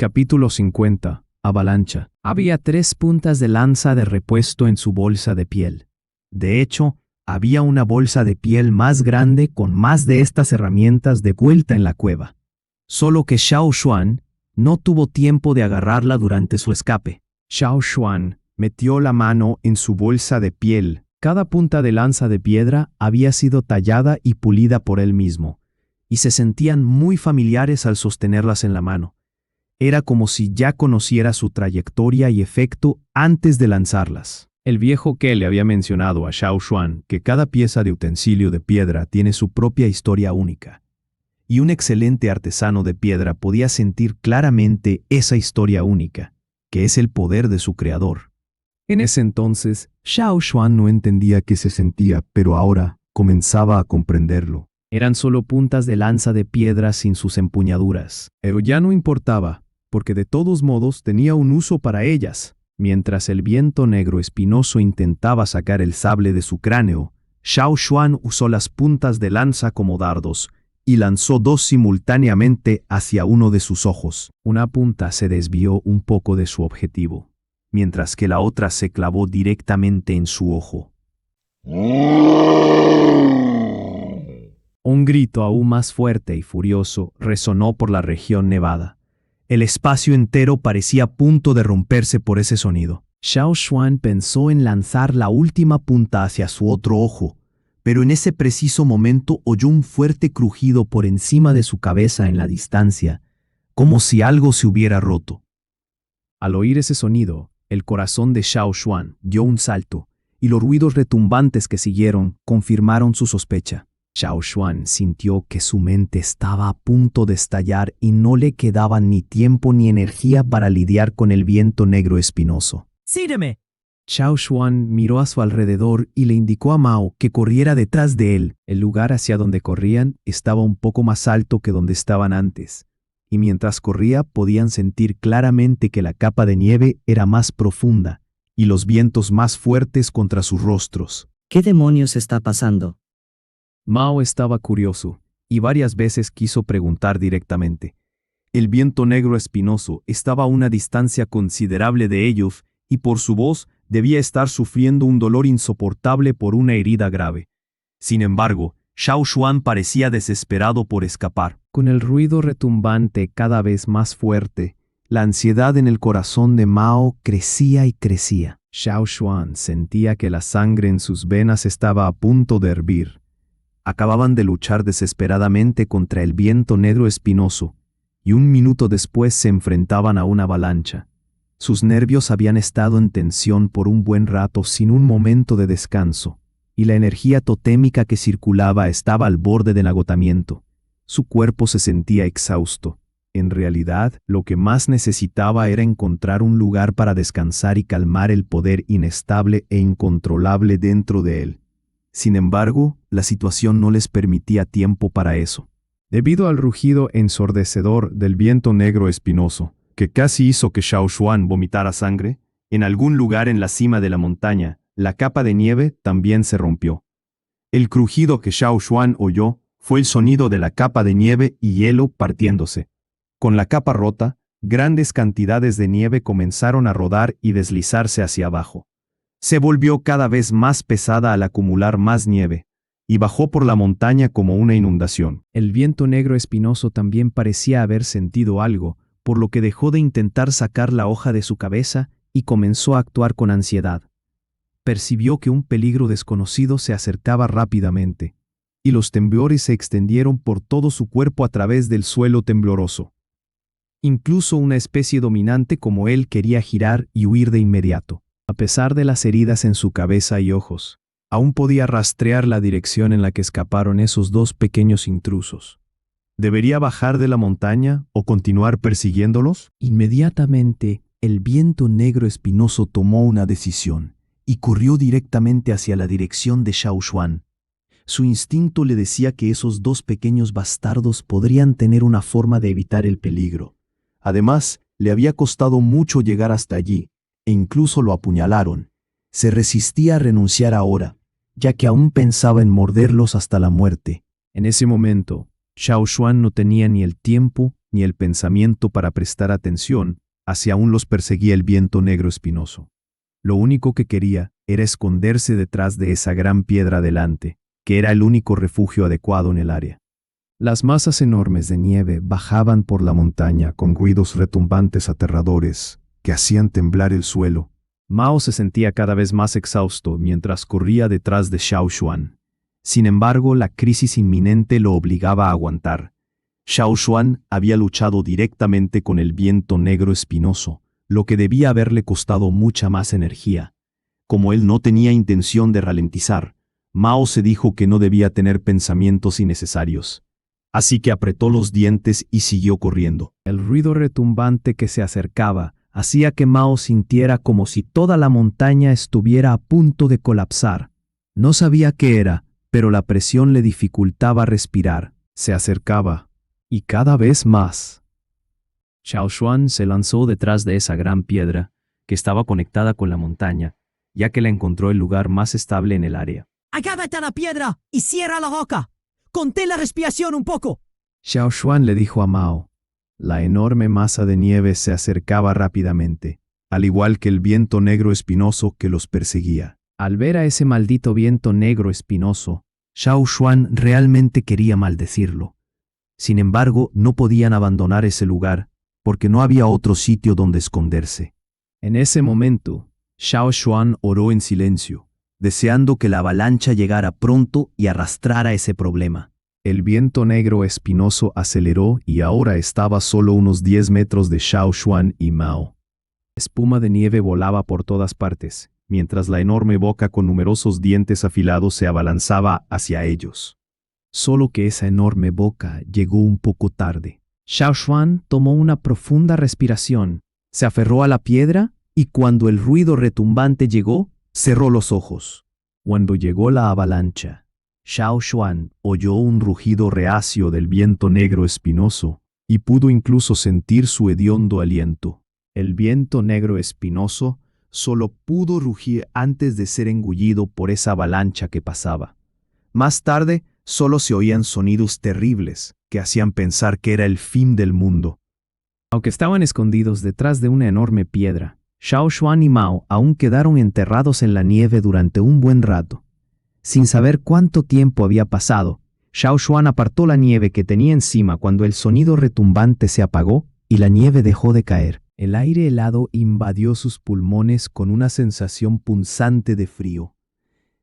Capítulo 50. Avalancha. Había 3 puntas de lanza de repuesto en su bolsa de piel. De hecho, había una bolsa de piel más grande con más de estas herramientas de vuelta en la cueva. Solo que Xiao Xuan no tuvo tiempo de agarrarla durante su escape. Xiao Xuan metió la mano en su bolsa de piel. Cada punta de lanza de piedra había sido tallada y pulida por él mismo, y se sentían muy familiares al sostenerlas en la mano. Era como si ya conociera su trayectoria y efecto antes de lanzarlas. El viejo Ke le había mencionado a Xiao Xuan que cada pieza de utensilio de piedra tiene su propia historia única, y un excelente artesano de piedra podía sentir claramente esa historia única, que es el poder de su creador. En ese entonces, Xiao Xuan no entendía qué se sentía, pero ahora comenzaba a comprenderlo. Eran solo puntas de lanza de piedra sin sus empuñaduras, pero ya no importaba, porque de todos modos tenía un uso para ellas. Mientras el viento negro espinoso intentaba sacar el sable de su cráneo, Xiao Xuan usó las puntas de lanza como dardos y lanzó 2 simultáneamente hacia uno de sus ojos. Una punta se desvió un poco de su objetivo, mientras que la otra se clavó directamente en su ojo. Un grito aún más fuerte y furioso resonó por la región nevada. El espacio entero parecía a punto de romperse por ese sonido. Xiao Xuan pensó en lanzar la última punta hacia su otro ojo, pero en ese preciso momento oyó un fuerte crujido por encima de su cabeza en la distancia, como si algo se hubiera roto. Al oír ese sonido, el corazón de Xiao Xuan dio un salto, y los ruidos retumbantes que siguieron confirmaron su sospecha. Xiao Xuan sintió que su mente estaba a punto de estallar y no le quedaba ni tiempo ni energía para lidiar con el viento negro espinoso. ¡Sígueme! Xiao Xuan miró a su alrededor y le indicó a Mao que corriera detrás de él. El lugar hacia donde corrían estaba un poco más alto que donde estaban antes, y mientras corría podían sentir claramente que la capa de nieve era más profunda y los vientos más fuertes contra sus rostros. ¿Qué demonios está pasando? Mao estaba curioso, y varias veces quiso preguntar directamente. El viento negro espinoso estaba a una distancia considerable de ellos, y por su voz debía estar sufriendo un dolor insoportable por una herida grave. Sin embargo, Xiao Xuan parecía desesperado por escapar. Con el ruido retumbante cada vez más fuerte, la ansiedad en el corazón de Mao crecía y crecía. Xiao Xuan sentía que la sangre en sus venas estaba a punto de hervir. Acababan de luchar desesperadamente contra el viento negro espinoso, y un minuto después se enfrentaban a una avalancha. Sus nervios habían estado en tensión por un buen rato sin un momento de descanso, y la energía totémica que circulaba estaba al borde del agotamiento. Su cuerpo se sentía exhausto. En realidad, lo que más necesitaba era encontrar un lugar para descansar y calmar el poder inestable e incontrolable dentro de él. Sin embargo, la situación no les permitía tiempo para eso. Debido al rugido ensordecedor del viento negro espinoso, que casi hizo que Xiao Xuan vomitara sangre, en algún lugar en la cima de la montaña, la capa de nieve también se rompió. El crujido que Xiao Xuan oyó fue el sonido de la capa de nieve y hielo partiéndose. Con la capa rota, grandes cantidades de nieve comenzaron a rodar y deslizarse hacia abajo. Se volvió cada vez más pesada al acumular más nieve, y bajó por la montaña como una inundación. El viento negro espinoso también parecía haber sentido algo, por lo que dejó de intentar sacar la hoja de su cabeza y comenzó a actuar con ansiedad. Percibió que un peligro desconocido se acercaba rápidamente, y los temblores se extendieron por todo su cuerpo a través del suelo tembloroso. Incluso una especie dominante como él quería girar y huir de inmediato. A pesar de las heridas en su cabeza y ojos, aún podía rastrear la dirección en la que escaparon esos 2 pequeños intrusos. ¿Debería bajar de la montaña o continuar persiguiéndolos? Inmediatamente, el viento negro espinoso tomó una decisión y corrió directamente hacia la dirección de Xiao Xuan. Su instinto le decía que esos 2 pequeños bastardos podrían tener una forma de evitar el peligro. Además, le había costado mucho llegar hasta allí, e incluso lo apuñalaron. Se resistía a renunciar ahora, ya que aún pensaba en morderlos hasta la muerte. En ese momento, Xiao Xuan no tenía ni el tiempo ni el pensamiento para prestar atención, hacia aún los perseguía el viento negro espinoso. Lo único que quería era esconderse detrás de esa gran piedra delante, que era el único refugio adecuado en el área. Las masas enormes de nieve bajaban por la montaña con ruidos retumbantes aterradores que hacían temblar el suelo. Mao se sentía cada vez más exhausto mientras corría detrás de Xiao Xuan. Sin embargo, la crisis inminente lo obligaba a aguantar. Xiao Xuan había luchado directamente con el viento negro espinoso, lo que debía haberle costado mucha más energía. Como él no tenía intención de ralentizar, Mao se dijo que no debía tener pensamientos innecesarios. Así que apretó los dientes y siguió corriendo. El ruido retumbante que se acercaba hacía que Mao sintiera como si toda la montaña estuviera a punto de colapsar. No sabía qué era, pero la presión le dificultaba respirar. Se acercaba, y cada vez más. Xiao Xuan se lanzó detrás de esa gran piedra, que estaba conectada con la montaña, ya que la encontró el lugar más estable en el área. ¡Agárrate a la piedra y cierra la boca! ¡Contén la respiración un poco! Xiao Xuan le dijo a Mao. La enorme masa de nieve se acercaba rápidamente, al igual que el viento negro espinoso que los perseguía. Al ver a ese maldito viento negro espinoso, Xiao Xuan realmente quería maldecirlo. Sin embargo, no podían abandonar ese lugar, porque no había otro sitio donde esconderse. En ese momento, Xiao Xuan oró en silencio, deseando que la avalancha llegara pronto y arrastrara ese problema. El viento negro espinoso aceleró y ahora estaba solo unos 10 metros de Xiao Xuan y Mao. Espuma de nieve volaba por todas partes, mientras la enorme boca con numerosos dientes afilados se abalanzaba hacia ellos. Solo que esa enorme boca llegó un poco tarde. Xiao Xuan tomó una profunda respiración, se aferró a la piedra y cuando el ruido retumbante llegó, cerró los ojos. Cuando llegó la avalancha, Xiao Xuan oyó un rugido reacio del viento negro espinoso y pudo incluso sentir su hediondo aliento. El viento negro espinoso solo pudo rugir antes de ser engullido por esa avalancha que pasaba. Más tarde, solo se oían sonidos terribles que hacían pensar que era el fin del mundo. Aunque estaban escondidos detrás de una enorme piedra, Xiao Xuan y Mao aún quedaron enterrados en la nieve durante un buen rato. Sin saber cuánto tiempo había pasado, Xiao Xuan apartó la nieve que tenía encima cuando el sonido retumbante se apagó y la nieve dejó de caer. El aire helado invadió sus pulmones con una sensación punzante de frío.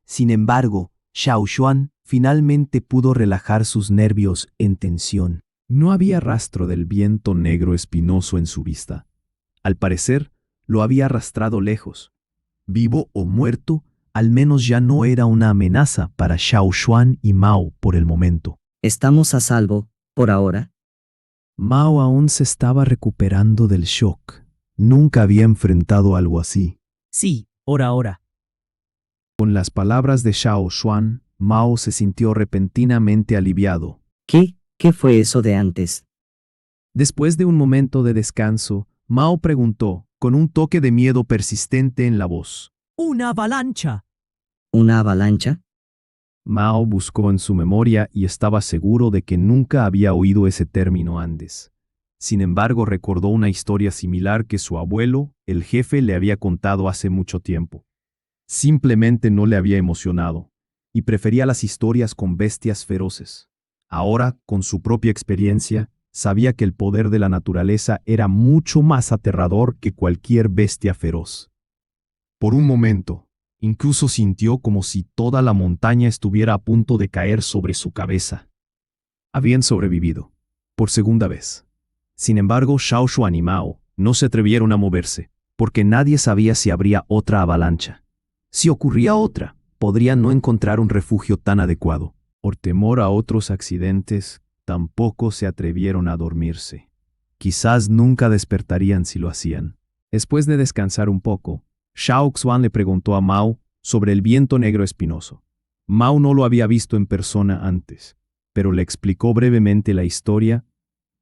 Sin embargo, Xiao Xuan finalmente pudo relajar sus nervios en tensión. No había rastro del viento negro espinoso en su vista. Al parecer, lo había arrastrado lejos. Vivo o muerto, al menos ya no era una amenaza para Xiao Xuan y Mao por el momento. ¿Estamos a salvo, por ahora? Mao aún se estaba recuperando del shock. Nunca había enfrentado algo así. Sí, por ahora. Con las palabras de Xiao Xuan, Mao se sintió repentinamente aliviado. ¿Qué fue eso de antes? Después de un momento de descanso, Mao preguntó, con un toque de miedo persistente en la voz. ¡Una avalancha! ¿Una avalancha? Mao buscó en su memoria y estaba seguro de que nunca había oído ese término antes. Sin embargo, recordó una historia similar que su abuelo, el jefe, le había contado hace mucho tiempo. Simplemente no le había emocionado, y prefería las historias con bestias feroces. Ahora, con su propia experiencia, sabía que el poder de la naturaleza era mucho más aterrador que cualquier bestia feroz. Por un momento, incluso sintió como si toda la montaña estuviera a punto de caer sobre su cabeza. Habían sobrevivido, por segunda vez. Sin embargo, Xiao Xuan y Mao no se atrevieron a moverse, porque nadie sabía si habría otra avalancha. Si ocurría otra, podrían no encontrar un refugio tan adecuado. Por temor a otros accidentes, tampoco se atrevieron a dormirse. Quizás nunca despertarían si lo hacían. Después de descansar un poco, Xiao Xuan le preguntó a Mao sobre el viento negro espinoso. Mao no lo había visto en persona antes, pero le explicó brevemente la historia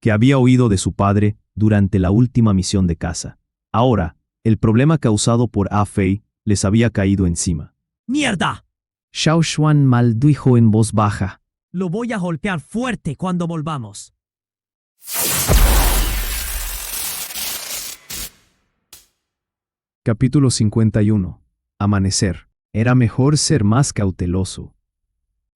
que había oído de su padre durante la última misión de caza. Ahora, el problema causado por A Fei les había caído encima. ¡Mierda! Xiao Xuan maldijo en voz baja. Lo voy a golpear fuerte cuando volvamos. Capítulo 51. Amanecer. Era mejor ser más cauteloso.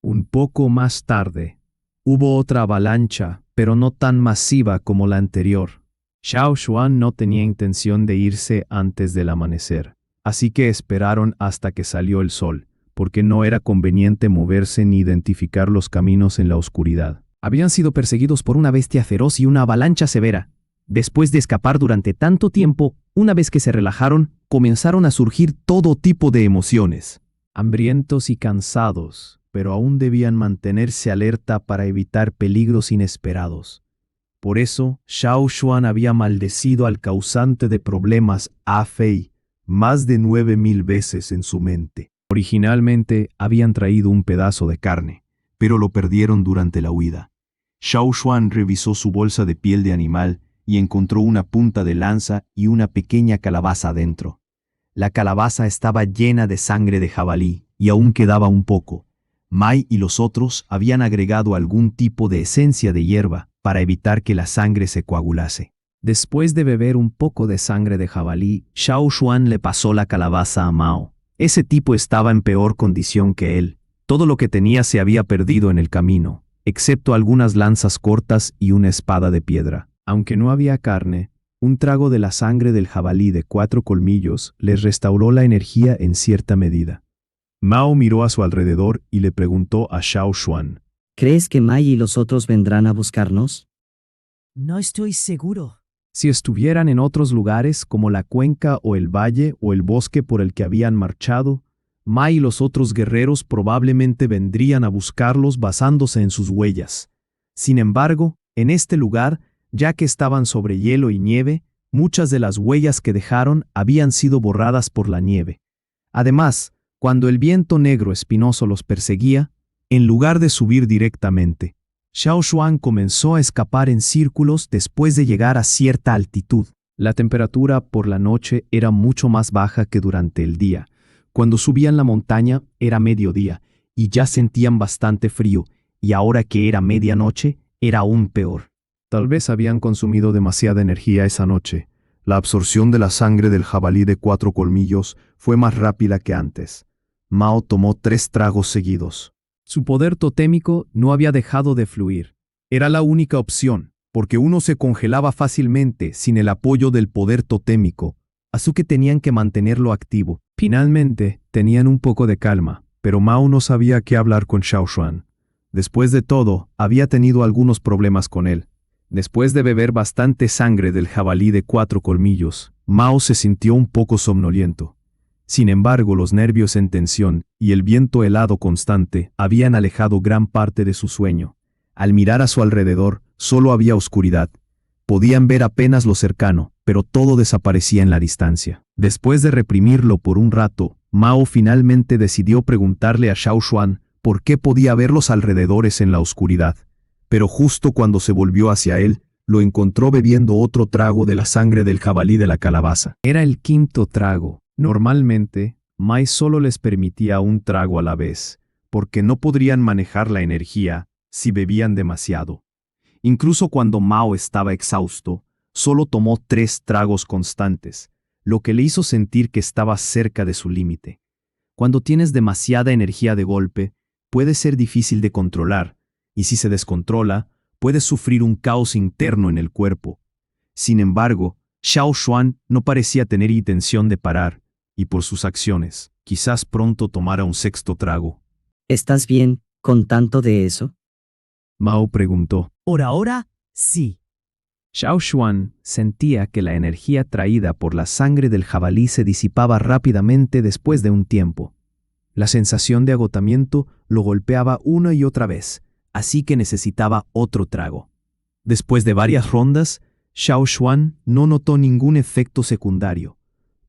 Un poco más tarde, hubo otra avalancha, pero no tan masiva como la anterior. Xiao Xuan no tenía intención de irse antes del amanecer, así que esperaron hasta que salió el sol, porque no era conveniente moverse ni identificar los caminos en la oscuridad. Habían sido perseguidos por una bestia feroz y una avalancha severa. Después de escapar durante tanto tiempo, una vez que se relajaron, comenzaron a surgir todo tipo de emociones. Hambrientos y cansados, pero aún debían mantenerse alerta para evitar peligros inesperados. Por eso, Xiao Xuan había maldecido al causante de problemas, A Fei, más de 9,000 veces en su mente. Originalmente habían traído un pedazo de carne, pero lo perdieron durante la huida. Xiao Xuan revisó su bolsa de piel de animal y encontró una punta de lanza y una pequeña calabaza dentro. La calabaza estaba llena de sangre de jabalí, y aún quedaba un poco. Mai y los otros habían agregado algún tipo de esencia de hierba para evitar que la sangre se coagulase. Después de beber un poco de sangre de jabalí, Xiao Xuan le pasó la calabaza a Mao. Ese tipo estaba en peor condición que él. Todo lo que tenía se había perdido en el camino, excepto algunas lanzas cortas y una espada de piedra. Aunque no había carne, un trago de la sangre del jabalí de 4 colmillos les restauró la energía en cierta medida. Mao miró a su alrededor y le preguntó a Xiao Xuan. ¿Crees que Mai y los otros vendrán a buscarnos? No estoy seguro. Si estuvieran en otros lugares como la cuenca o el valle o el bosque por el que habían marchado, Mai y los otros guerreros probablemente vendrían a buscarlos basándose en sus huellas. Sin embargo, en este lugar, ya que estaban sobre hielo y nieve, muchas de las huellas que dejaron habían sido borradas por la nieve. Además, cuando el viento negro espinoso los perseguía, en lugar de subir directamente, Xiao Xuan comenzó a escapar en círculos después de llegar a cierta altitud. La temperatura por la noche era mucho más baja que durante el día. Cuando subían la montaña era mediodía y ya sentían bastante frío, y ahora que era medianoche era aún peor. Tal vez habían consumido demasiada energía esa noche. La absorción de la sangre del jabalí de 4 colmillos fue más rápida que antes. Mao tomó 3 tragos seguidos. Su poder totémico no había dejado de fluir. Era la única opción, porque uno se congelaba fácilmente sin el apoyo del poder totémico, así que tenían que mantenerlo activo. Finalmente, tenían un poco de calma, pero Mao no sabía qué hablar con Xiao Xuan. Después de todo, había tenido algunos problemas con él. Después de beber bastante sangre del jabalí de 4 colmillos, Mao se sintió un poco somnoliento. Sin embargo, los nervios en tensión y el viento helado constante habían alejado gran parte de su sueño. Al mirar a su alrededor, solo había oscuridad. Podían ver apenas lo cercano, pero todo desaparecía en la distancia. Después de reprimirlo por un rato, Mao finalmente decidió preguntarle a Xiao Xuan por qué podía ver los alrededores en la oscuridad. Pero justo cuando se volvió hacia él, lo encontró bebiendo otro trago de la sangre del jabalí de la calabaza. Era el 5.º trago. Normalmente, Mai solo les permitía un trago a la vez, porque no podrían manejar la energía si bebían demasiado. Incluso cuando Mao estaba exhausto, solo tomó 3 tragos constantes, lo que le hizo sentir que estaba cerca de su límite. Cuando tienes demasiada energía de golpe, puede ser difícil de controlar, y si se descontrola, puedes sufrir un caos interno en el cuerpo. Sin embargo, Xiao Xuan no parecía tener intención de parar, y por sus acciones, quizás pronto tomara un 6.º trago. ¿Estás bien con tanto de eso? Mao preguntó. Por ahora, sí. Xiao Xuan sentía que la energía traída por la sangre del jabalí se disipaba rápidamente después de un tiempo. La sensación de agotamiento lo golpeaba una y otra vez, así que necesitaba otro trago. Después de varias rondas, Xiao Xuan no notó ningún efecto secundario,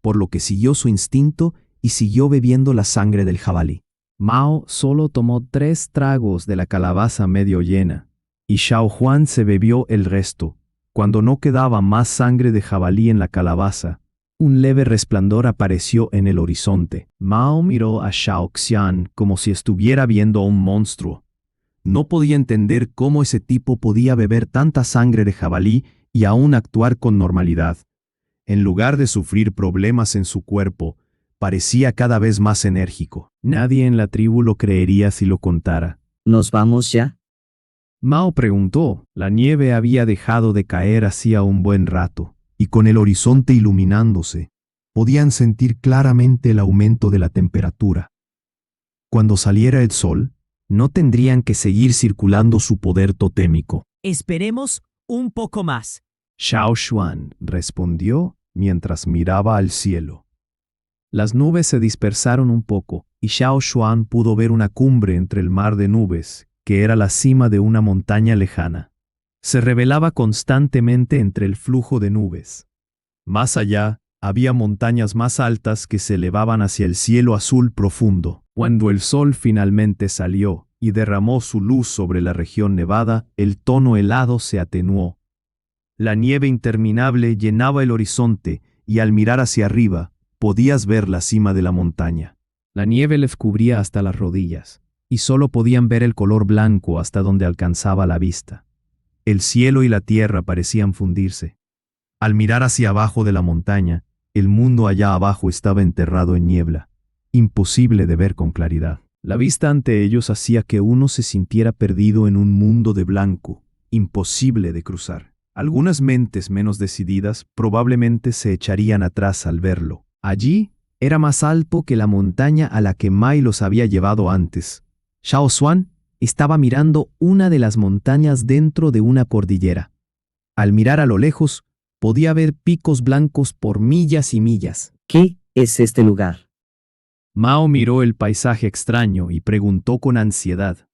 por lo que siguió su instinto y siguió bebiendo la sangre del jabalí. Mao solo tomó 3 tragos de la calabaza medio llena, y Xiao Xuan se bebió el resto. Cuando no quedaba más sangre de jabalí en la calabaza, un leve resplandor apareció en el horizonte. Mao miró a Xiao Xian como si estuviera viendo a un monstruo. No podía entender cómo ese tipo podía beber tanta sangre de jabalí y aún actuar con normalidad. En lugar de sufrir problemas en su cuerpo, parecía cada vez más enérgico. Nadie en la tribu lo creería si lo contara. ¿Nos vamos ya? Mao preguntó. La nieve había dejado de caer hacía un buen rato, y con el horizonte iluminándose, podían sentir claramente el aumento de la temperatura. Cuando saliera el sol, no tendrían que seguir circulando su poder totémico. Esperemos un poco más. Xiao Xuan respondió mientras miraba al cielo. Las nubes se dispersaron un poco, y Xiao Xuan pudo ver una cumbre entre el mar de nubes, que era la cima de una montaña lejana. Se revelaba constantemente entre el flujo de nubes. Más allá, había montañas más altas que se elevaban hacia el cielo azul profundo. Cuando el sol finalmente salió y derramó su luz sobre la región nevada, el tono helado se atenuó. La nieve interminable llenaba el horizonte y al mirar hacia arriba, podías ver la cima de la montaña. La nieve les cubría hasta las rodillas, y solo podían ver el color blanco hasta donde alcanzaba la vista. El cielo y la tierra parecían fundirse. Al mirar hacia abajo de la montaña, el mundo allá abajo estaba enterrado en niebla, imposible de ver con claridad. La vista ante ellos hacía que uno se sintiera perdido en un mundo de blanco, imposible de cruzar. Algunas mentes menos decididas probablemente se echarían atrás al verlo. Allí era más alto que la montaña a la que Mai los había llevado antes. Xiao Xuan estaba mirando una de las montañas dentro de una cordillera. Al mirar a lo lejos, podía ver picos blancos por millas y millas. ¿Qué es este lugar? Mao miró el paisaje extraño y preguntó con ansiedad.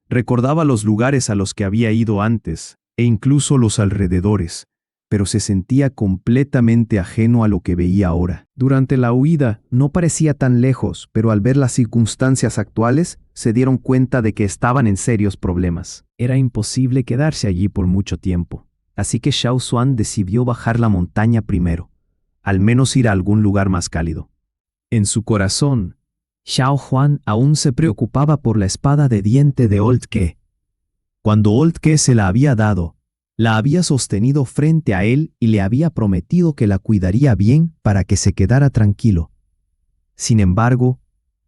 Recordaba los lugares a los que había ido antes, e incluso los alrededores, pero se sentía completamente ajeno a lo que veía ahora. Durante la huida no parecía tan lejos, pero al ver las circunstancias actuales, se dieron cuenta de que estaban en serios problemas. Era imposible quedarse allí por mucho tiempo, así que Xiao Xuan decidió bajar la montaña primero, al menos ir a algún lugar más cálido. En su corazón, Xiao Xuan aún se preocupaba por la espada de diente de Old Ke. Cuando Old Ke se la había dado, la había sostenido frente a él y le había prometido que la cuidaría bien para que se quedara tranquilo. Sin embargo,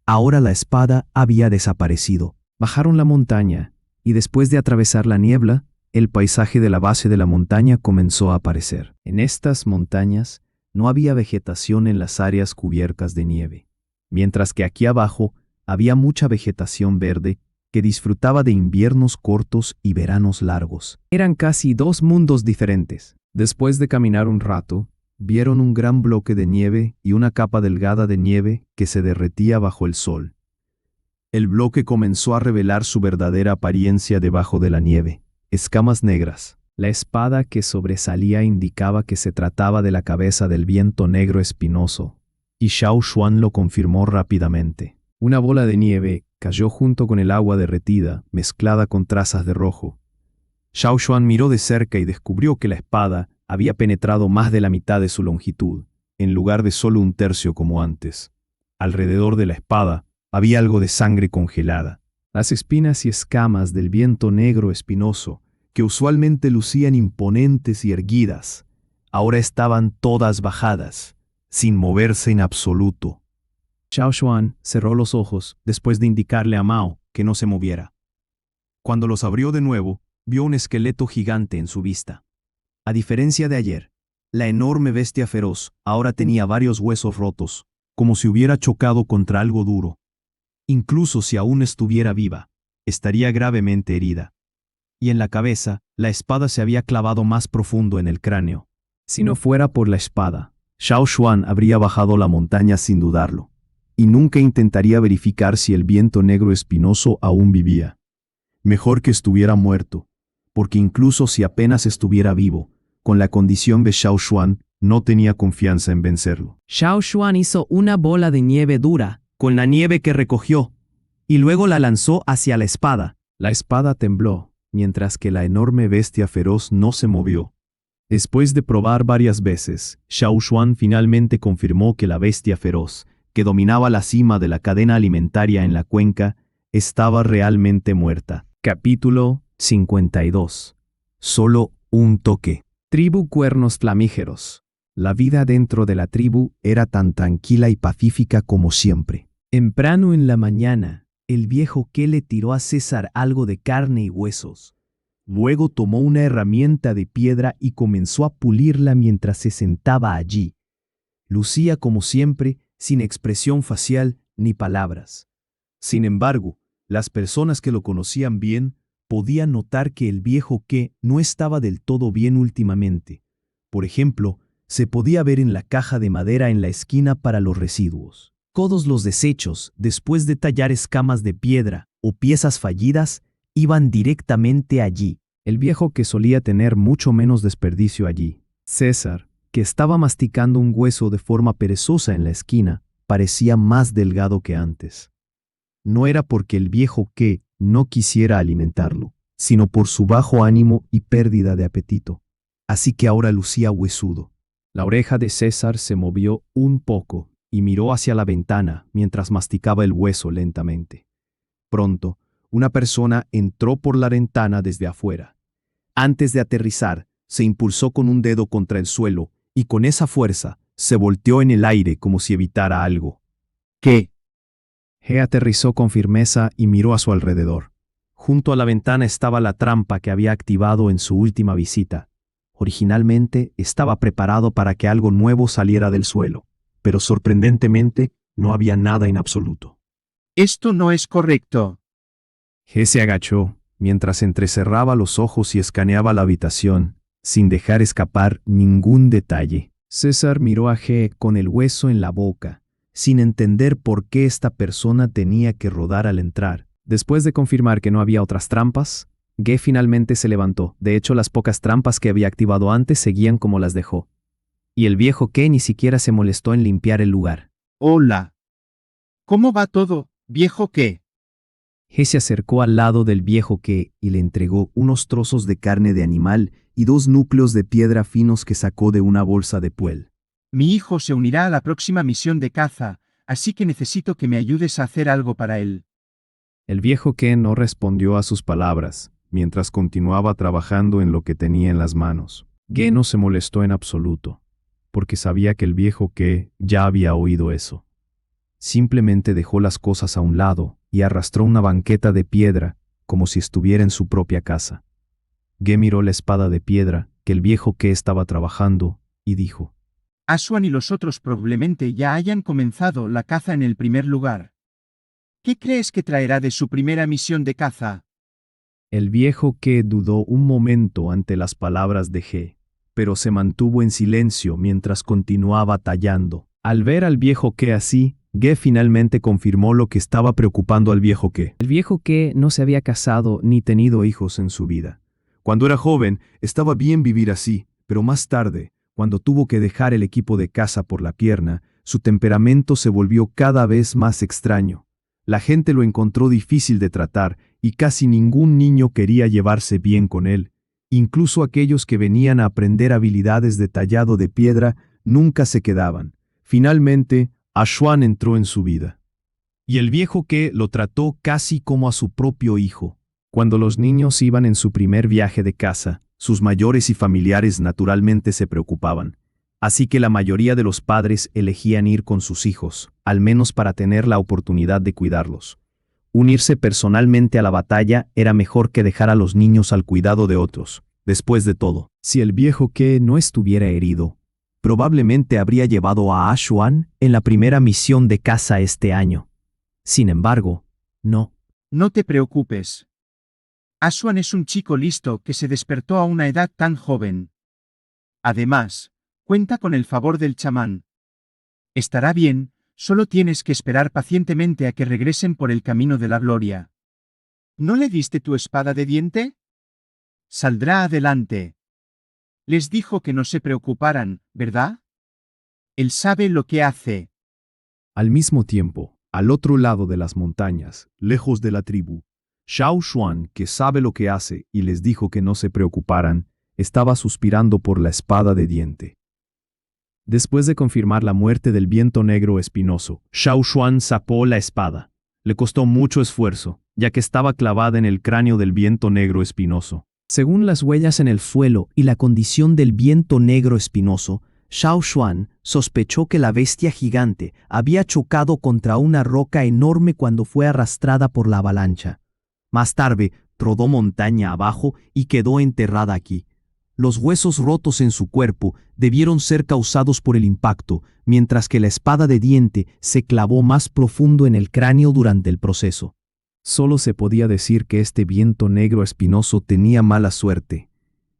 ahora la espada había desaparecido. Bajaron la montaña, y después de atravesar la niebla, el paisaje de la base de la montaña comenzó a aparecer. En estas montañas no había vegetación en las áreas cubiertas de nieve, mientras que aquí abajo había mucha vegetación verde que disfrutaba de inviernos cortos y veranos largos. Eran casi dos mundos diferentes. Después de caminar un rato, vieron un gran bloque de nieve y una capa delgada de nieve que se derretía bajo el sol. El bloque comenzó a revelar su verdadera apariencia debajo de la nieve, escamas negras. La espada que sobresalía indicaba que se trataba de la cabeza del viento negro espinoso, y Xiao Xuan lo confirmó rápidamente. Una bola de nieve cayó junto con el agua derretida, mezclada con trazas de rojo. Xiao Xuan miró de cerca y descubrió que la espada había penetrado más de la mitad de su longitud, en lugar de solo un tercio como antes. Alrededor de la espada había algo de sangre congelada. Las espinas y escamas del viento negro espinoso, que usualmente lucían imponentes y erguidas, ahora estaban todas bajadas, sin moverse en absoluto. Xiao Xuan cerró los ojos después de indicarle a Mao que no se moviera. Cuando los abrió de nuevo, vio un esqueleto gigante en su vista. A diferencia de ayer, la enorme bestia feroz ahora tenía varios huesos rotos, como si hubiera chocado contra algo duro. Incluso si aún estuviera viva, estaría gravemente herida. Y en la cabeza, la espada se había clavado más profundo en el cráneo. Si no fuera por la espada, Xiao Xuan habría bajado la montaña sin dudarlo, y nunca intentaría verificar si el viento negro espinoso aún vivía. Mejor que estuviera muerto, porque incluso si apenas estuviera vivo, con la condición de Xiao Xuan, no tenía confianza en vencerlo. Xiao Xuan hizo una bola de nieve dura, con la nieve que recogió, y luego la lanzó hacia la espada. La espada tembló, mientras que la enorme bestia feroz no se movió. Después de probar varias veces, Xiao Xuan finalmente confirmó que la bestia feroz, que dominaba la cima de la cadena alimentaria en la cuenca, estaba realmente muerta. Capítulo 52. Solo un toque. Tribu Cuernos Flamígeros. La vida dentro de la tribu era tan tranquila y pacífica como siempre. Temprano en la mañana, el viejo que le tiró a César algo de carne y huesos. Luego tomó una herramienta de piedra y comenzó a pulirla mientras se sentaba allí. Lucía como siempre, sin expresión facial ni palabras. Sin embargo, las personas que lo conocían bien podían notar que el viejo que no estaba del todo bien últimamente. Por ejemplo, se podía ver en la caja de madera en la esquina para los residuos. Todos los desechos, después de tallar escamas de piedra o piezas fallidas, iban directamente allí. El viejo que solía tener mucho menos desperdicio allí. César, que estaba masticando un hueso de forma perezosa en la esquina, parecía más delgado que antes. No era porque el viejo que no quisiera alimentarlo, sino por su bajo ánimo y pérdida de apetito. Así que ahora lucía huesudo. La oreja de César se movió un poco y miró hacia la ventana mientras masticaba el hueso lentamente. Pronto, una persona entró por la ventana desde afuera. Antes de aterrizar, se impulsó con un dedo contra el suelo y con esa fuerza se volteó en el aire como si evitara algo. ¿Qué? G aterrizó con firmeza y miró a su alrededor. Junto a la ventana estaba la trampa que había activado en su última visita. Originalmente estaba preparado para que algo nuevo saliera del suelo, pero sorprendentemente no había nada en absoluto. Esto no es correcto. G se agachó, mientras entrecerraba los ojos y escaneaba la habitación, sin dejar escapar ningún detalle. César miró a G con el hueso en la boca, sin entender por qué esta persona tenía que rodar al entrar. Después de confirmar que no había otras trampas, G finalmente se levantó. De hecho, las pocas trampas que había activado antes seguían como las dejó. Y el viejo G ni siquiera se molestó en limpiar el lugar. Hola. ¿Cómo va todo, viejo qué? G se acercó al lado del viejo G y le entregó unos trozos de carne de animal y 2 núcleos de piedra finos que sacó de una bolsa de puel. Mi hijo se unirá a la próxima misión de caza, así que necesito que me ayudes a hacer algo para él. El viejo G no respondió a sus palabras, mientras continuaba trabajando en lo que tenía en las manos. G no se molestó en absoluto, porque sabía que el viejo G ya había oído eso. Simplemente dejó las cosas a un lado y arrastró una banqueta de piedra como si estuviera en su propia casa. G miró la espada de piedra que el viejo G estaba trabajando y dijo: Aswan y los otros probablemente ya hayan comenzado la caza en el primer lugar. ¿Qué crees que traerá de su primera misión de caza? El viejo G dudó un momento ante las palabras de G, pero se mantuvo en silencio mientras continuaba tallando. Al ver al viejo G así, G finalmente confirmó lo que estaba preocupando al viejo G. El viejo G no se había casado ni tenido hijos en su vida. Cuando era joven, estaba bien vivir así, pero más tarde, cuando tuvo que dejar el equipo de caza por la pierna, su temperamento se volvió cada vez más extraño. La gente lo encontró difícil de tratar y casi ningún niño quería llevarse bien con él. Incluso aquellos que venían a aprender habilidades de tallado de piedra nunca se quedaban. Finalmente, Aswan entró en su vida. Y el viejo que lo trató casi como a su propio hijo. Cuando los niños iban en su primer viaje de caza, sus mayores y familiares naturalmente se preocupaban. Así que la mayoría de los padres elegían ir con sus hijos, al menos para tener la oportunidad de cuidarlos. Unirse personalmente a la batalla era mejor que dejar a los niños al cuidado de otros. Después de todo, si el viejo que no estuviera herido, probablemente habría llevado a Aswan en la primera misión de caza este año. Sin embargo, no. No te preocupes. Aswan es un chico listo que se despertó a una edad tan joven. Además, cuenta con el favor del chamán. Estará bien, solo tienes que esperar pacientemente a que regresen por el camino de la gloria. ¿No le diste tu espada de diente? Saldrá adelante. Les dijo que no se preocuparan, ¿verdad? Él sabe lo que hace. Al mismo tiempo, al otro lado de las montañas, lejos de la tribu, Xiao Xuan, que sabe lo que hace y les dijo que no se preocuparan, estaba suspirando por la espada de diente. Después de confirmar la muerte del viento negro espinoso, Xiao Xuan sacó la espada. Le costó mucho esfuerzo, ya que estaba clavada en el cráneo del viento negro espinoso. Según las huellas en el suelo y la condición del viento negro espinoso, Xiao Xuan sospechó que la bestia gigante había chocado contra una roca enorme cuando fue arrastrada por la avalancha. Más tarde, rodó montaña abajo y quedó enterrada aquí. Los huesos rotos en su cuerpo debieron ser causados por el impacto, mientras que la espada de diente se clavó más profundo en el cráneo durante el proceso. Solo se podía decir que este viento negro espinoso tenía mala suerte.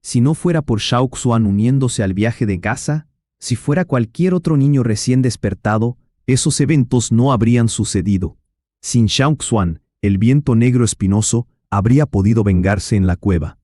Si no fuera por Xiao Xuan uniéndose al viaje de Gaza, si fuera cualquier otro niño recién despertado, esos eventos no habrían sucedido. Sin Xiao Xuan, el viento negro espinoso habría podido vengarse en la cueva.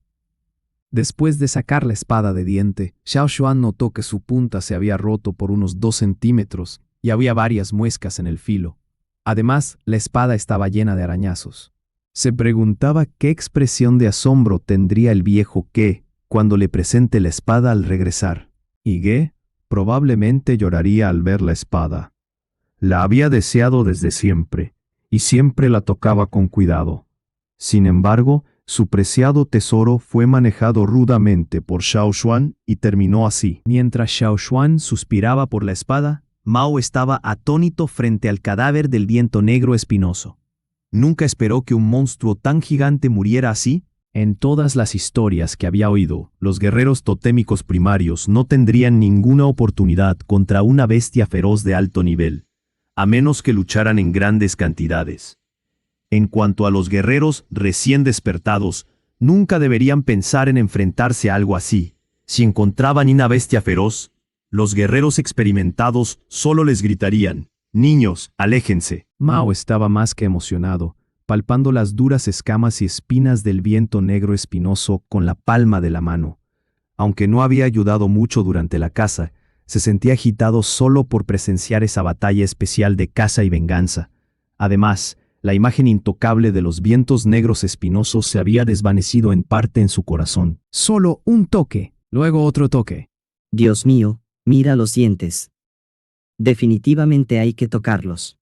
Después de sacar la espada de diente, Xiao Xuan notó que su punta se había roto por unos 2 centímetros y había varias muescas en el filo. Además, la espada estaba llena de arañazos. Se preguntaba qué expresión de asombro tendría el viejo Ge cuando le presente la espada al regresar. Y Ge probablemente lloraría al ver la espada. La había deseado desde siempre, y siempre la tocaba con cuidado. Sin embargo, su preciado tesoro fue manejado rudamente por Xiao Xuan y terminó así. Mientras Xiao Xuan suspiraba por la espada, Mao estaba atónito frente al cadáver del viento negro espinoso. Nunca esperó que un monstruo tan gigante muriera así. En todas las historias que había oído, los guerreros totémicos primarios no tendrían ninguna oportunidad contra una bestia feroz de alto nivel, a menos que lucharan en grandes cantidades. En cuanto a los guerreros recién despertados, nunca deberían pensar en enfrentarse a algo así. Si encontraban una bestia feroz, los guerreros experimentados solo les gritarían: «Niños, aléjense». Mao estaba más que emocionado, palpando las duras escamas y espinas del viento negro espinoso con la palma de la mano. Aunque no había ayudado mucho durante la caza, se sentía agitado solo por presenciar esa batalla especial de caza y venganza. Además, la imagen intocable de los vientos negros espinosos se había desvanecido en parte en su corazón. Solo un toque, luego otro toque. Dios mío, mira los dientes. Definitivamente hay que tocarlos.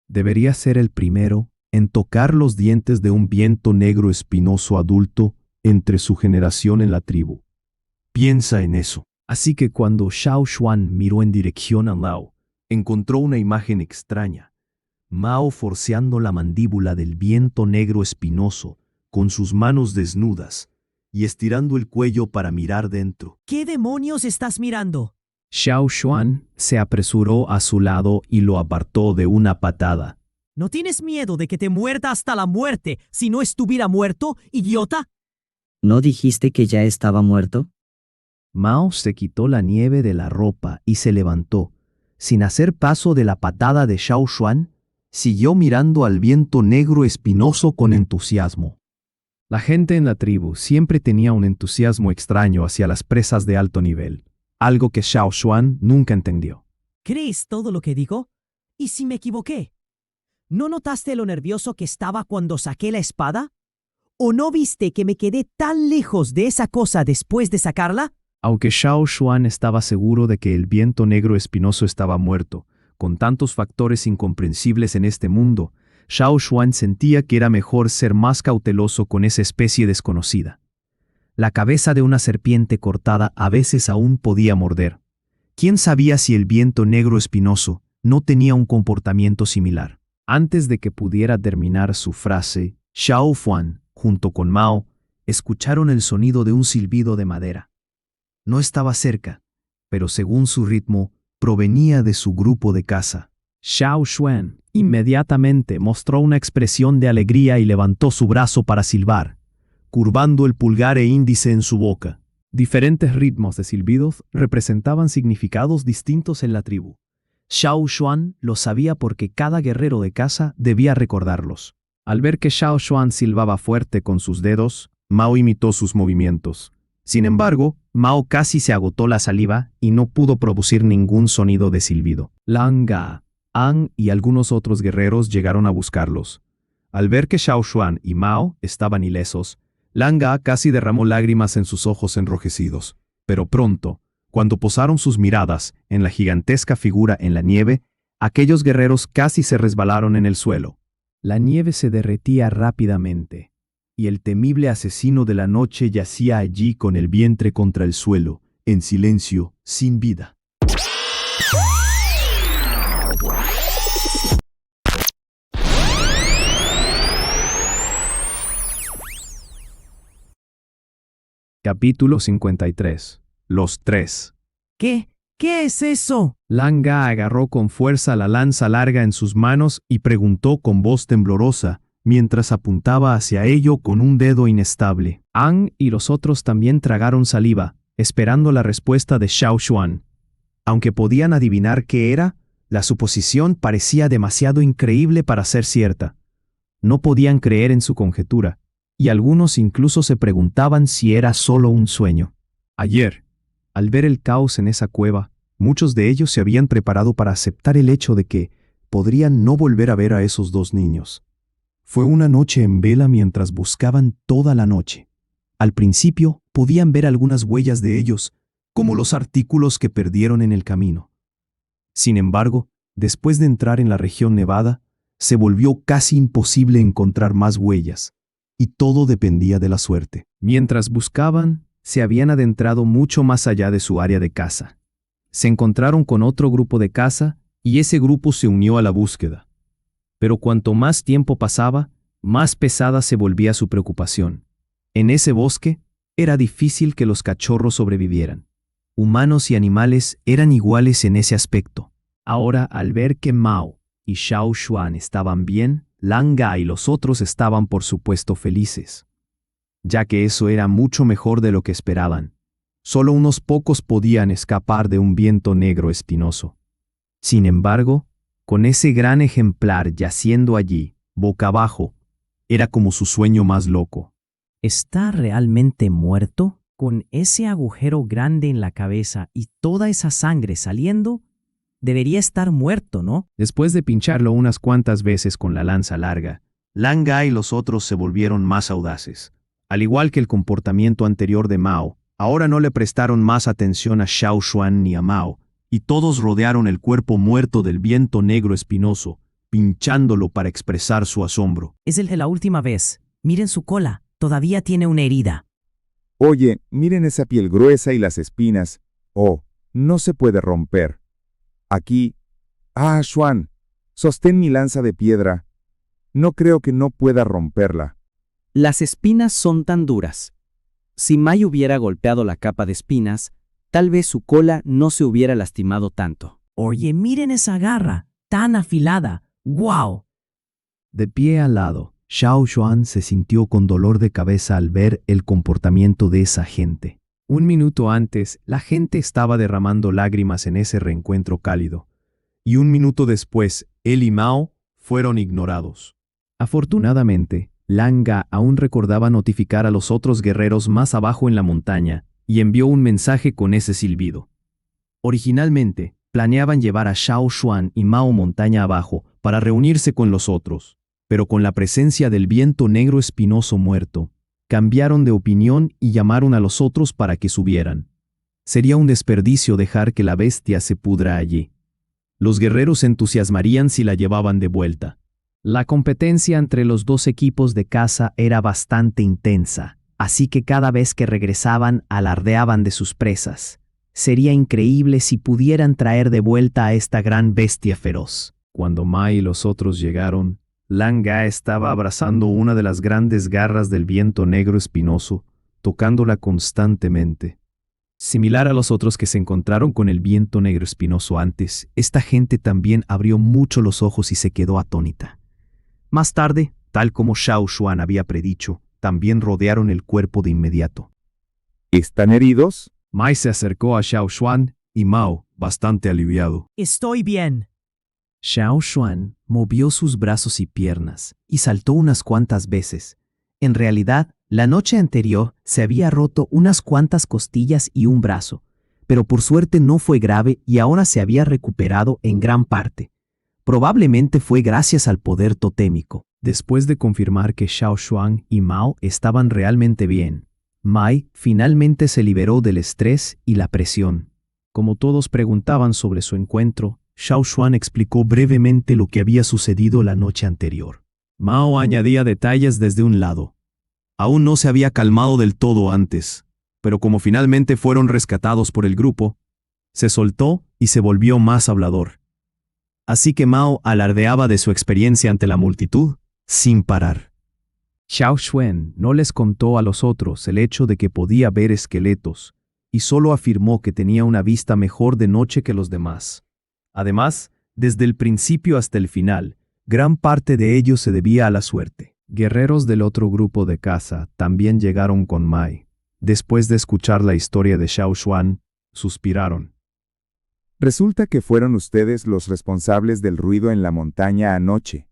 Debería ser el primero en tocar los dientes de un viento negro espinoso adulto entre su generación en la tribu. Piensa en eso. Así que cuando Xiao Xuan miró en dirección a Mao, encontró una imagen extraña. Mao forceando la mandíbula del viento negro espinoso, con sus manos desnudas, y estirando el cuello para mirar dentro. ¿Qué demonios estás mirando? Xiao Xuan se apresuró a su lado y lo apartó de una patada. ¿No tienes miedo de que te muerda hasta la muerte si no estuviera muerto, idiota? ¿No dijiste que ya estaba muerto? Mao se quitó la nieve de la ropa y se levantó. Sin hacer paso de la patada de Xiao Xuan, siguió mirando al viento negro espinoso con entusiasmo. La gente en la tribu siempre tenía un entusiasmo extraño hacia las presas de alto nivel, algo que Xiao Xuan nunca entendió. ¿Crees todo lo que digo? ¿Y si me equivoqué? ¿No notaste lo nervioso que estaba cuando saqué la espada? ¿O no viste que me quedé tan lejos de esa cosa después de sacarla? Aunque Xiao Xuan estaba seguro de que el viento negro espinoso estaba muerto, con tantos factores incomprensibles en este mundo, Xiao Xuan sentía que era mejor ser más cauteloso con esa especie desconocida. La cabeza de una serpiente cortada a veces aún podía morder. ¿Quién sabía si el viento negro espinoso no tenía un comportamiento similar? Antes de que pudiera terminar su frase, Xiao Xuan, junto con Mao, escucharon el sonido de un silbido de madera. No estaba cerca, pero según su ritmo, provenía de su grupo de caza. Xiao Xuan inmediatamente mostró una expresión de alegría y levantó su brazo para silbar, curvando el pulgar e índice en su boca. Diferentes ritmos de silbidos representaban significados distintos en la tribu. Xiao Xuan lo sabía porque cada guerrero de caza debía recordarlos. Al ver que Xiao Xuan silbaba fuerte con sus dedos, Mao imitó sus movimientos. Sin embargo, Mao casi se agotó la saliva y no pudo producir ningún sonido de silbido. Langa, An y algunos otros guerreros llegaron a buscarlos. Al ver que Xiao Xuan y Mao estaban ilesos, Langa casi derramó lágrimas en sus ojos enrojecidos. Pero pronto, cuando posaron sus miradas en la gigantesca figura en la nieve, aquellos guerreros casi se resbalaron en el suelo. La nieve se derretía rápidamente, y el temible asesino de la noche yacía allí con el vientre contra el suelo, en silencio, sin vida. Capítulo 53. Los tres. ¿Qué? ¿Qué es eso? Langa agarró con fuerza la lanza larga en sus manos y preguntó con voz temblorosa, mientras apuntaba hacia ello con un dedo inestable. Ang y los otros también tragaron saliva, esperando la respuesta de Xiao Xuan. Aunque podían adivinar qué era, la suposición parecía demasiado increíble para ser cierta. No podían creer en su conjetura, y algunos incluso se preguntaban si era solo un sueño. Ayer, al ver el caos en esa cueva, muchos de ellos se habían preparado para aceptar el hecho de que podrían no volver a ver a esos dos niños. Fue una noche en vela mientras buscaban toda la noche. Al principio podían ver algunas huellas de ellos, como los artículos que perdieron en el camino. Sin embargo, después de entrar en la región nevada, se volvió casi imposible encontrar más huellas, y todo dependía de la suerte. Mientras buscaban, se habían adentrado mucho más allá de su área de caza. Se encontraron con otro grupo de caza, y ese grupo se unió a la búsqueda. Pero cuanto más tiempo pasaba, más pesada se volvía su preocupación. En ese bosque, era difícil que los cachorros sobrevivieran. Humanos y animales eran iguales en ese aspecto. Ahora, al ver que Mao y Xiao Xuan estaban bien, Langa y los otros estaban por supuesto felices, ya que eso era mucho mejor de lo que esperaban. Solo unos pocos podían escapar de un viento negro espinoso. Sin embargo, con ese gran ejemplar yaciendo allí, boca abajo, era como su sueño más loco. ¿Está realmente muerto? Con ese agujero grande en la cabeza y toda esa sangre saliendo, debería estar muerto, ¿no? Después de pincharlo unas cuantas veces con la lanza larga, Langa y los otros se volvieron más audaces. Al igual que el comportamiento anterior de Mao, ahora no le prestaron más atención a Xiao Xuan ni a Mao, y todos rodearon el cuerpo muerto del viento negro espinoso, pinchándolo para expresar su asombro. Es el de la última vez. Miren su cola, todavía tiene una herida. Oye, miren esa piel gruesa y las espinas. Oh, no se puede romper. Aquí. Ah, Xuan, sostén mi lanza de piedra. No creo que no pueda romperla. Las espinas son tan duras. Si Mai hubiera golpeado la capa de espinas, tal vez su cola no se hubiera lastimado tanto. Oye, miren esa garra, tan afilada. ¡Guau! De pie al lado, Xiao Xuan se sintió con dolor de cabeza al ver el comportamiento de esa gente. Un minuto antes, la gente estaba derramando lágrimas en ese reencuentro cálido. Y un minuto después, él y Mao fueron ignorados. Afortunadamente, Langa aún recordaba notificar a los otros guerreros más abajo en la montaña, y envió un mensaje con ese silbido. Originalmente, planeaban llevar a Xiao Xuan y Mao montaña abajo para reunirse con los otros, pero con la presencia del viento negro espinoso muerto, cambiaron de opinión y llamaron a los otros para que subieran. Sería un desperdicio dejar que la bestia se pudra allí. Los guerreros se entusiasmarían si la llevaban de vuelta. La competencia entre los dos equipos de caza era bastante intensa, así que cada vez que regresaban alardeaban de sus presas. Sería increíble si pudieran traer de vuelta a esta gran bestia feroz. Cuando Mai y los otros llegaron, Langa estaba abrazando una de las grandes garras del viento negro espinoso, tocándola constantemente. Similar a los otros que se encontraron con el viento negro espinoso antes, esta gente también abrió mucho los ojos y se quedó atónita. Más tarde, tal como Xiao Xuan había predicho, también rodearon el cuerpo de inmediato. ¿Están heridos? Mai se acercó a Xiao Xuan y Mao, bastante aliviado. Estoy bien. Xiao Xuan movió sus brazos y piernas y saltó unas cuantas veces. En realidad, la noche anterior se había roto unas cuantas costillas y un brazo, pero por suerte no fue grave y ahora se había recuperado en gran parte. Probablemente fue gracias al poder totémico. Después de confirmar que Xiao Xuan y Mao estaban realmente bien, Mai finalmente se liberó del estrés y la presión. Como todos preguntaban sobre su encuentro, Xiao Xuan explicó brevemente lo que había sucedido la noche anterior. Mao añadía detalles desde un lado. Aún no se había calmado del todo antes, pero como finalmente fueron rescatados por el grupo, se soltó y se volvió más hablador. Así que Mao alardeaba de su experiencia ante la multitud, sin parar. Xiao Xuan no les contó a los otros el hecho de que podía ver esqueletos, y solo afirmó que tenía una vista mejor de noche que los demás. Además, desde el principio hasta el final, gran parte de ello se debía a la suerte. Guerreros del otro grupo de caza también llegaron con Mai. Después de escuchar la historia de Xiao Xuan, suspiraron. Resulta que fueron ustedes los responsables del ruido en la montaña anoche.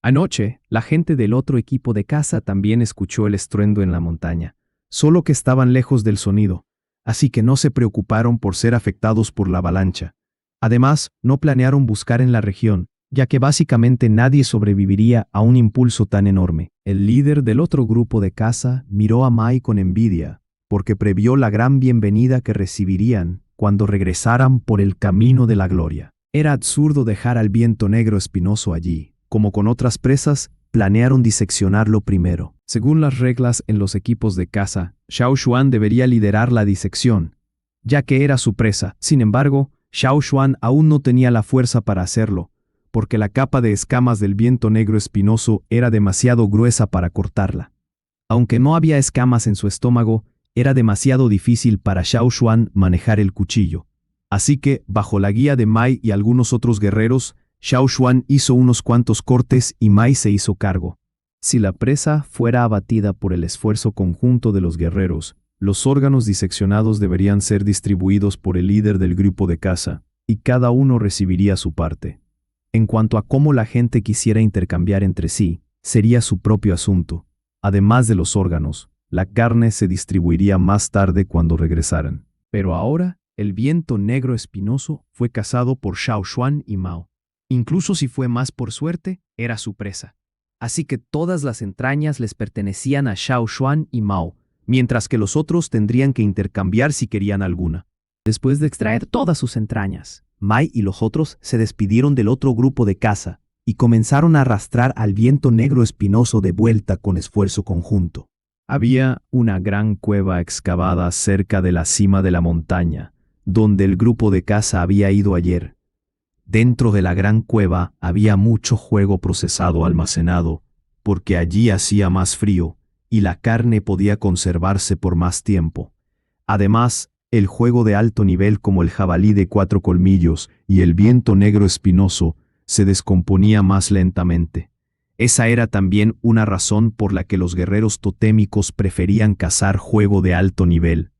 Anoche, la gente del otro equipo de caza también escuchó el estruendo en la montaña, solo que estaban lejos del sonido, así que no se preocuparon por ser afectados por la avalancha. Además, no planearon buscar en la región, ya que básicamente nadie sobreviviría a un impulso tan enorme. El líder del otro grupo de caza miró a Mai con envidia, porque previó la gran bienvenida que recibirían cuando regresaran por el camino de la gloria. Era absurdo dejar al viento negro espinoso allí. Como con otras presas, planearon diseccionarlo primero. Según las reglas en los equipos de caza, Xiao Xuan debería liderar la disección, ya que era su presa. Sin embargo, Xiao Xuan aún no tenía la fuerza para hacerlo, porque la capa de escamas del viento negro espinoso era demasiado gruesa para cortarla. Aunque no había escamas en su estómago, era demasiado difícil para Xiao Xuan manejar el cuchillo. Así que, bajo la guía de Mai y algunos otros guerreros, Xiao Xuan hizo unos cuantos cortes y Mai se hizo cargo. Si la presa fuera abatida por el esfuerzo conjunto de los guerreros, los órganos diseccionados deberían ser distribuidos por el líder del grupo de caza, y cada uno recibiría su parte. En cuanto a cómo la gente quisiera intercambiar entre sí, sería su propio asunto. Además de los órganos, la carne se distribuiría más tarde cuando regresaran. Pero ahora, el viento negro espinoso fue cazado por Xiao Xuan y Mao. Incluso si fue más por suerte, era su presa. Así que todas las entrañas les pertenecían a Xiao Xuan y Mao, mientras que los otros tendrían que intercambiar si querían alguna. Después de extraer todas sus entrañas, Mai y los otros se despidieron del otro grupo de caza y comenzaron a arrastrar al viento negro espinoso de vuelta con esfuerzo conjunto. Había una gran cueva excavada cerca de la cima de la montaña, donde el grupo de caza había ido ayer. Dentro de la gran cueva había mucho juego procesado almacenado, porque allí hacía más frío y la carne podía conservarse por más tiempo. Además, el juego de alto nivel como el jabalí de 4 colmillos y el viento negro espinoso se descomponía más lentamente. Esa era también una razón por la que los guerreros totémicos preferían cazar juego de alto nivel.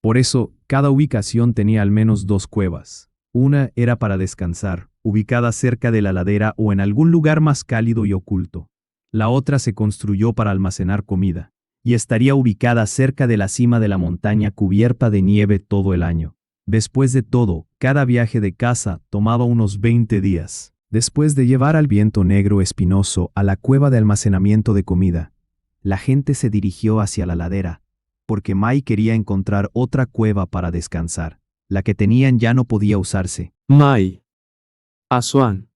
Por eso, cada ubicación tenía al menos 2 cuevas. Una era para descansar, ubicada cerca de la ladera o en algún lugar más cálido y oculto. La otra se construyó para almacenar comida, y estaría ubicada cerca de la cima de la montaña cubierta de nieve todo el año. Después de todo, cada viaje de caza tomaba unos 20 días. Después de llevar al viento negro espinoso a la cueva de almacenamiento de comida, la gente se dirigió hacia la ladera, porque Mai quería encontrar otra cueva para descansar. La que tenían ya no podía usarse. Mai. Xuan.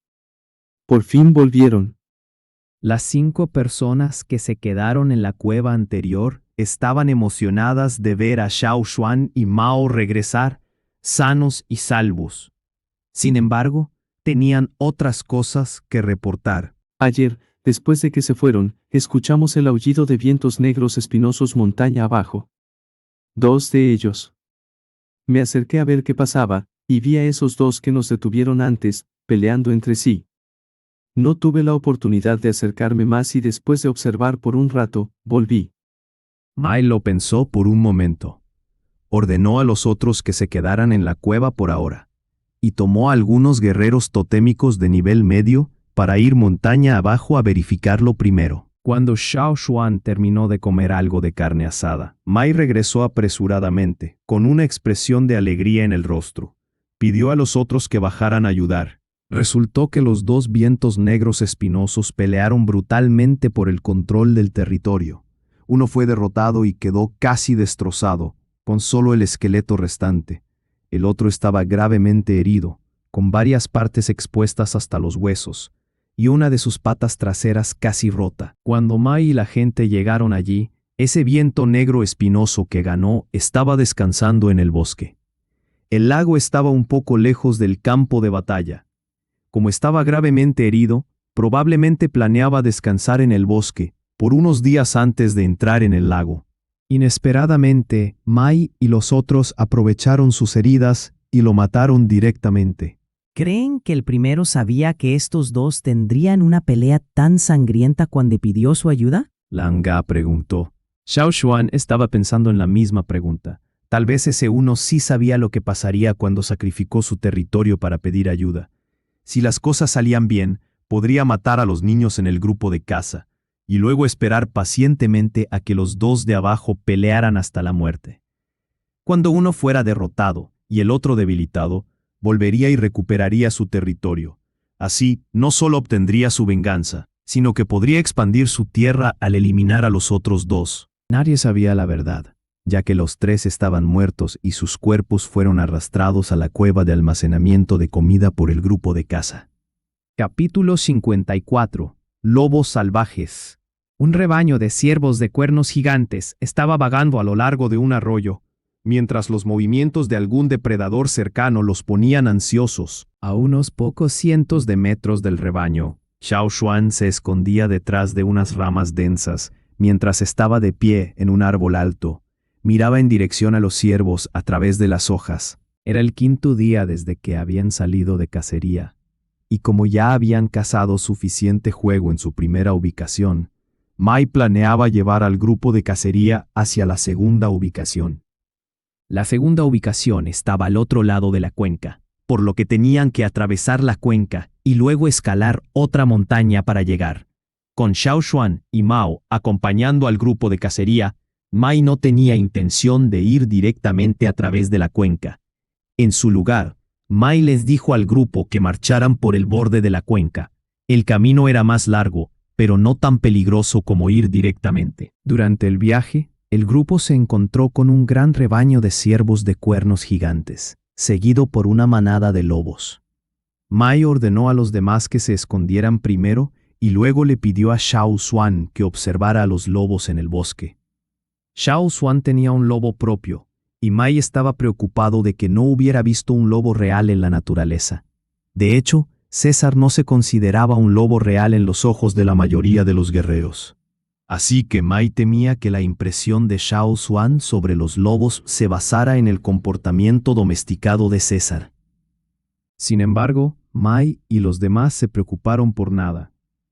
Por fin volvieron. Las 5 personas que se quedaron en la cueva anterior estaban emocionadas de ver a Xiao Xuan y Mao regresar, sanos y salvos. Sin embargo, tenían otras cosas que reportar. Ayer, después de que se fueron, escuchamos el aullido de vientos negros espinosos montaña abajo. 2 de ellos. Me acerqué a ver qué pasaba, y vi a esos 2 que nos detuvieron antes, peleando entre sí. No tuve la oportunidad de acercarme más y después de observar por un rato, volví. Mai lo pensó por un momento. Ordenó a los otros que se quedaran en la cueva por ahora, y tomó a algunos guerreros totémicos de nivel medio para ir montaña abajo a verificarlo primero. Cuando Xiao Xuan terminó de comer algo de carne asada, Mai regresó apresuradamente, con una expresión de alegría en el rostro. Pidió a los otros que bajaran a ayudar. Resultó que los 2 vientos negros espinosos pelearon brutalmente por el control del territorio. Uno fue derrotado y quedó casi destrozado, con solo el esqueleto restante. El otro estaba gravemente herido, con varias partes expuestas hasta los huesos, y una de sus patas traseras casi rota. Cuando Mai y la gente llegaron allí, ese viento negro espinoso que ganó estaba descansando en el bosque. El lago estaba un poco lejos del campo de batalla. Como estaba gravemente herido, probablemente planeaba descansar en el bosque por unos días antes de entrar en el lago. Inesperadamente, Mai y los otros aprovecharon sus heridas y lo mataron directamente. ¿Creen que el primero sabía que estos dos tendrían una pelea tan sangrienta cuando pidió su ayuda? Lan Ga preguntó. Xiao Xuan estaba pensando en la misma pregunta. Tal vez ese uno sí sabía lo que pasaría cuando sacrificó su territorio para pedir ayuda. Si las cosas salían bien, podría matar a los niños en el grupo de caza, y luego esperar pacientemente a que los dos de abajo pelearan hasta la muerte. Cuando uno fuera derrotado y el otro debilitado, volvería y recuperaría su territorio. Así, no solo obtendría su venganza, sino que podría expandir su tierra al eliminar a los otros dos. Nadie sabía la verdad, ya que los tres estaban muertos y sus cuerpos fueron arrastrados a la cueva de almacenamiento de comida por el grupo de caza. Capítulo 54. Lobos salvajes. Un rebaño de ciervos de cuernos gigantes estaba vagando a lo largo de un arroyo, mientras los movimientos de algún depredador cercano los ponían ansiosos. A unos pocos cientos de metros del rebaño, Xiao Xuan se escondía detrás de unas ramas densas, mientras estaba de pie en un árbol alto. Miraba en dirección a los ciervos a través de las hojas. Era el quinto día desde que habían salido de cacería, y como ya habían cazado suficiente juego en su primera ubicación, Mai planeaba llevar al grupo de cacería hacia la segunda ubicación. La segunda ubicación estaba al otro lado de la cuenca, por lo que tenían que atravesar la cuenca y luego escalar otra montaña para llegar. Con Xiao Xuan y Mao acompañando al grupo de cacería, Mai no tenía intención de ir directamente a través de la cuenca. En su lugar, Mai les dijo al grupo que marcharan por el borde de la cuenca. El camino era más largo, pero no tan peligroso como ir directamente. Durante el viaje, el grupo se encontró con un gran rebaño de ciervos de cuernos gigantes, seguido por una manada de lobos. Mai ordenó a los demás que se escondieran primero y luego le pidió a Xiao Xuan que observara a los lobos en el bosque. Xiao Xuan tenía un lobo propio, y Mai estaba preocupado de que no hubiera visto un lobo real en la naturaleza. De hecho, César no se consideraba un lobo real en los ojos de la mayoría de los guerreros. Así que Mai temía que la impresión de Xiao Xuan sobre los lobos se basara en el comportamiento domesticado de César. Sin embargo, Mai y los demás se preocuparon por nada.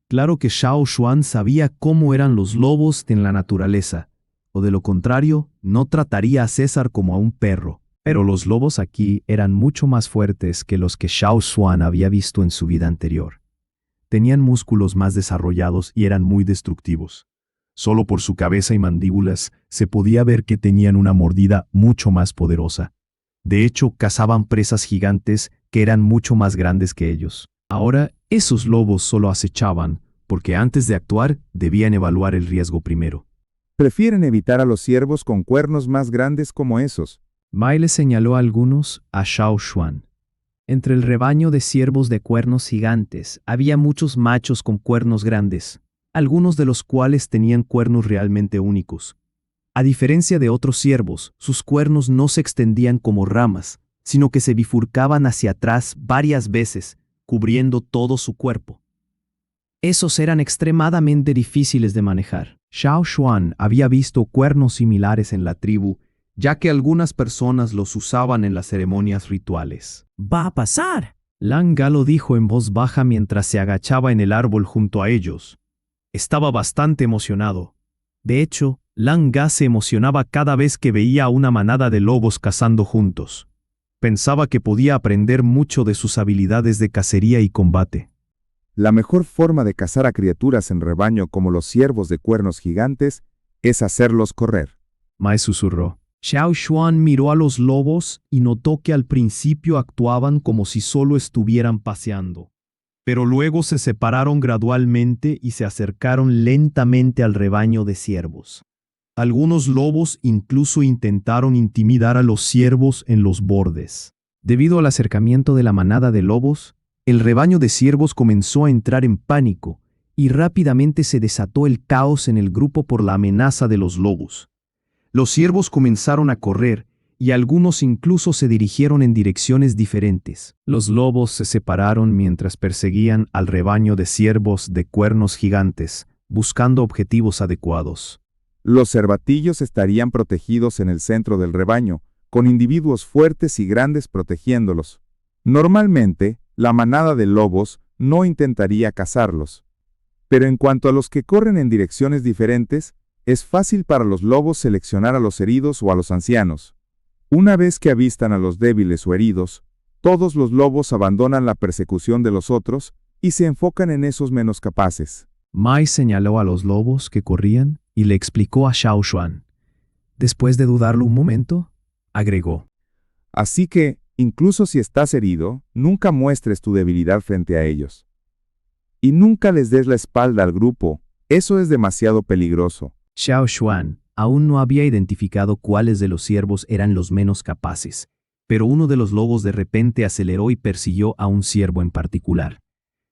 Claro que Xiao Xuan sabía cómo eran los lobos en la naturaleza, o de lo contrario, no trataría a César como a un perro. Pero los lobos aquí eran mucho más fuertes que los que Xiao Xuan había visto en su vida anterior. Tenían músculos más desarrollados y eran muy destructivos. Solo por su cabeza y mandíbulas se podía ver que tenían una mordida mucho más poderosa. De hecho, cazaban presas gigantes que eran mucho más grandes que ellos. Ahora, esos lobos solo acechaban, porque antes de actuar debían evaluar el riesgo primero. Prefieren evitar a los ciervos con cuernos más grandes como esos. Mai le señaló a algunos a Xiao Xuan. Entre el rebaño de ciervos de cuernos gigantes había muchos machos con cuernos grandes, algunos de los cuales tenían cuernos realmente únicos. A diferencia de otros ciervos, sus cuernos no se extendían como ramas, sino que se bifurcaban hacia atrás varias veces, cubriendo todo su cuerpo. Esos eran extremadamente difíciles de manejar. Xiao Xuan había visto cuernos similares en la tribu, ya que algunas personas los usaban en las ceremonias rituales. ¡Va a pasar! Lan Ga lo dijo en voz baja mientras se agachaba en el árbol junto a ellos. Estaba bastante emocionado. De hecho, Lan Ga se emocionaba cada vez que veía a una manada de lobos cazando juntos. Pensaba que podía aprender mucho de sus habilidades de cacería y combate. La mejor forma de cazar a criaturas en rebaño como los ciervos de cuernos gigantes es hacerlos correr. Mai susurró. Xiao Xuan miró a los lobos y notó que al principio actuaban como si solo estuvieran paseando. Pero luego se separaron gradualmente y se acercaron lentamente al rebaño de ciervos. Algunos lobos incluso intentaron intimidar a los ciervos en los bordes. Debido al acercamiento de la manada de lobos, El rebaño de ciervos comenzó a entrar en pánico, y rápidamente se desató el caos en el grupo por la amenaza de los lobos. Los ciervos comenzaron a correr, y algunos incluso se dirigieron en direcciones diferentes. Los lobos se separaron mientras perseguían al rebaño de ciervos de cuernos gigantes, buscando objetivos adecuados. Los cervatillos estarían protegidos en el centro del rebaño, con individuos fuertes y grandes protegiéndolos. Normalmente, la manada de lobos no intentaría cazarlos. Pero en cuanto a los que corren en direcciones diferentes, es fácil para los lobos seleccionar a los heridos o a los ancianos. Una vez que avistan a los débiles o heridos, todos los lobos abandonan la persecución de los otros y se enfocan en esos menos capaces. Mai señaló a los lobos que corrían y le explicó a Xiao Xuan. Después de dudarlo un momento, agregó: Así que, incluso si estás herido, nunca muestres tu debilidad frente a ellos. Y nunca les des la espalda al grupo, eso es demasiado peligroso. Xiao Xuan aún no había identificado cuáles de los ciervos eran los menos capaces, pero uno de los lobos de repente aceleró y persiguió a un ciervo en particular.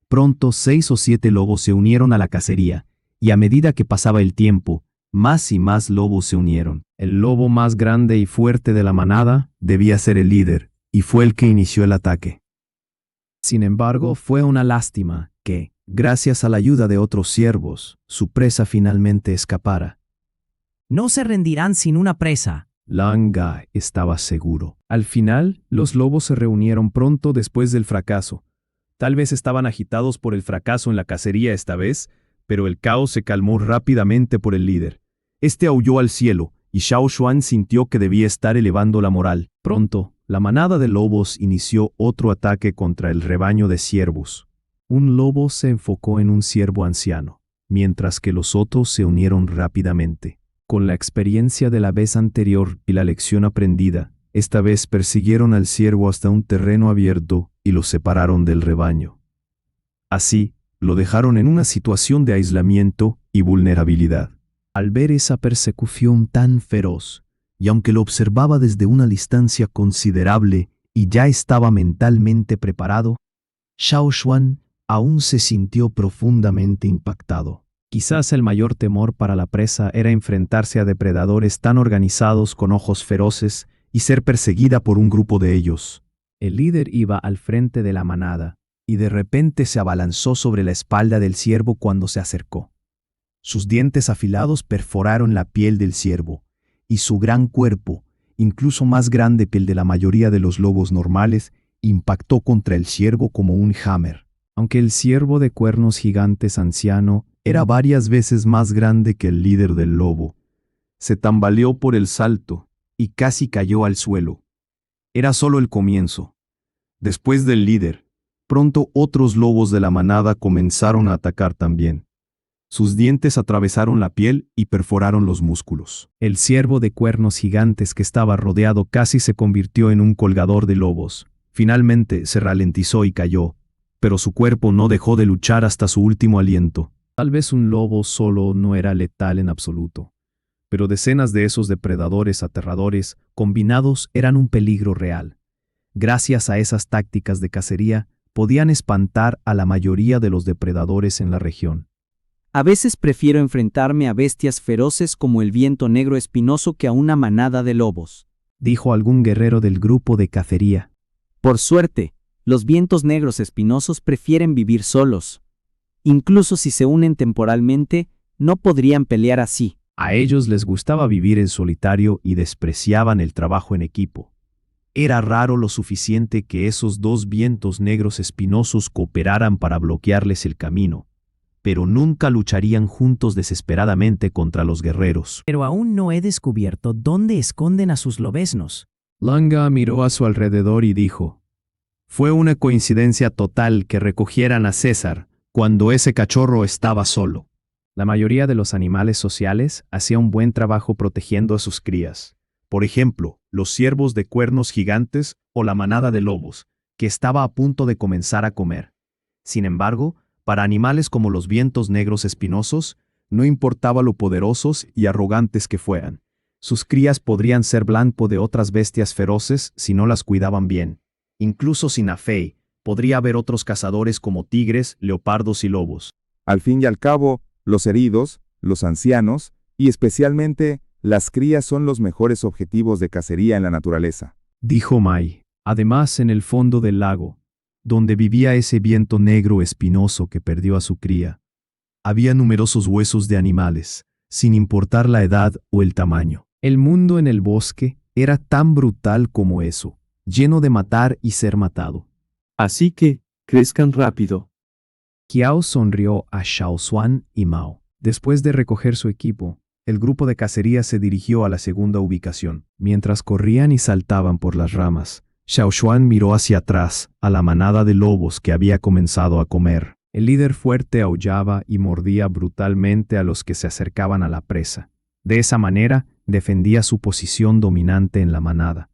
Pronto 6 o 7 lobos se unieron a la cacería, y a medida que pasaba el tiempo, más y más lobos se unieron. El lobo más grande y fuerte de la manada debía ser el líder, y fue el que inició el ataque. Sin embargo, fue una lástima que, gracias a la ayuda de otros ciervos, su presa finalmente escapara. No se rendirán sin una presa. Langa estaba seguro. Al final, los lobos se reunieron pronto después del fracaso. Tal vez estaban agitados por el fracaso en la cacería esta vez, pero el caos se calmó rápidamente por el líder. Este aulló al cielo, y Xiao Xuan sintió que debía estar elevando la moral. Pronto, la manada de lobos inició otro ataque contra el rebaño de ciervos. Un lobo se enfocó en un ciervo anciano, mientras que los otros se unieron rápidamente. Con la experiencia de la vez anterior y la lección aprendida, esta vez persiguieron al ciervo hasta un terreno abierto y lo separaron del rebaño. Así, lo dejaron en una situación de aislamiento y vulnerabilidad. Al ver esa persecución tan feroz, y aunque lo observaba desde una distancia considerable y ya estaba mentalmente preparado, Xiao Xuan aún se sintió profundamente impactado. Quizás el mayor temor para la presa era enfrentarse a depredadores tan organizados con ojos feroces y ser perseguida por un grupo de ellos. El líder iba al frente de la manada, y de repente se abalanzó sobre la espalda del ciervo cuando se acercó. Sus dientes afilados perforaron la piel del ciervo, y su gran cuerpo, incluso más grande que el de la mayoría de los lobos normales, impactó contra el ciervo como un hammer. Aunque el ciervo de cuernos gigantes anciano era varias veces más grande que el líder del lobo, se tambaleó por el salto y casi cayó al suelo. Era solo el comienzo. Después del líder, pronto otros lobos de la manada comenzaron a atacar también. Sus dientes atravesaron la piel y perforaron los músculos. El ciervo de cuernos gigantes que estaba rodeado casi se convirtió en un colgador de lobos. Finalmente se ralentizó y cayó, pero su cuerpo no dejó de luchar hasta su último aliento. Tal vez un lobo solo no era letal en absoluto, pero decenas de esos depredadores aterradores combinados eran un peligro real. Gracias a esas tácticas de cacería, podían espantar a la mayoría de los depredadores en la región. A veces prefiero enfrentarme a bestias feroces como el viento negro espinoso que a una manada de lobos, dijo algún guerrero del grupo de cacería. Por suerte, los vientos negros espinosos prefieren vivir solos. Incluso si se unen temporalmente, no podrían pelear así. A ellos les gustaba vivir en solitario y despreciaban el trabajo en equipo. Era raro lo suficiente que esos dos vientos negros espinosos cooperaran para bloquearles el camino, pero nunca lucharían juntos desesperadamente contra los guerreros. Pero aún no he descubierto dónde esconden a sus lobeznos. Langa miró a su alrededor y dijo: fue una coincidencia total que recogieran a César cuando ese cachorro estaba solo. La mayoría de los animales sociales hacía un buen trabajo protegiendo a sus crías. Por ejemplo, los ciervos de cuernos gigantes o la manada de lobos, que estaba a punto de comenzar a comer. Sin embargo, para animales como los vientos negros espinosos, no importaba lo poderosos y arrogantes que fueran. Sus crías podrían ser blanco de otras bestias feroces si no las cuidaban bien. Incluso Sinafei, Podría haber otros cazadores como tigres, leopardos y lobos. Al fin y al cabo, los heridos, los ancianos, y especialmente las crías son los mejores objetivos de cacería en la naturaleza. Dijo Mai. Además, en el fondo del lago, donde vivía ese viento negro espinoso que perdió a su cría, había numerosos huesos de animales, sin importar la edad o el tamaño. El mundo en el bosque era tan brutal como eso, lleno de matar y ser matado. Así que, crezcan rápido. Kiao sonrió a Xiao Xuan y Mao. Después de recoger su equipo, el grupo de cacería se dirigió a la segunda ubicación. Mientras corrían y saltaban por las ramas, Xiao Xuan miró hacia atrás a la manada de lobos que había comenzado a comer. El líder fuerte aullaba y mordía brutalmente a los que se acercaban a la presa. De esa manera, defendía su posición dominante en la manada.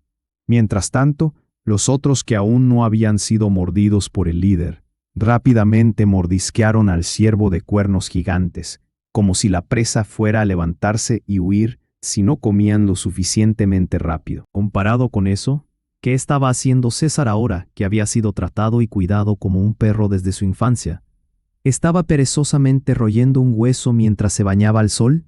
Mientras tanto, los otros que aún no habían sido mordidos por el líder, rápidamente mordisquearon al ciervo de cuernos gigantes, como si la presa fuera a levantarse y huir si no comían lo suficientemente rápido. Comparado con eso, ¿qué estaba haciendo César ahora que había sido tratado y cuidado como un perro desde su infancia? ¿Estaba perezosamente royendo un hueso mientras se bañaba al sol?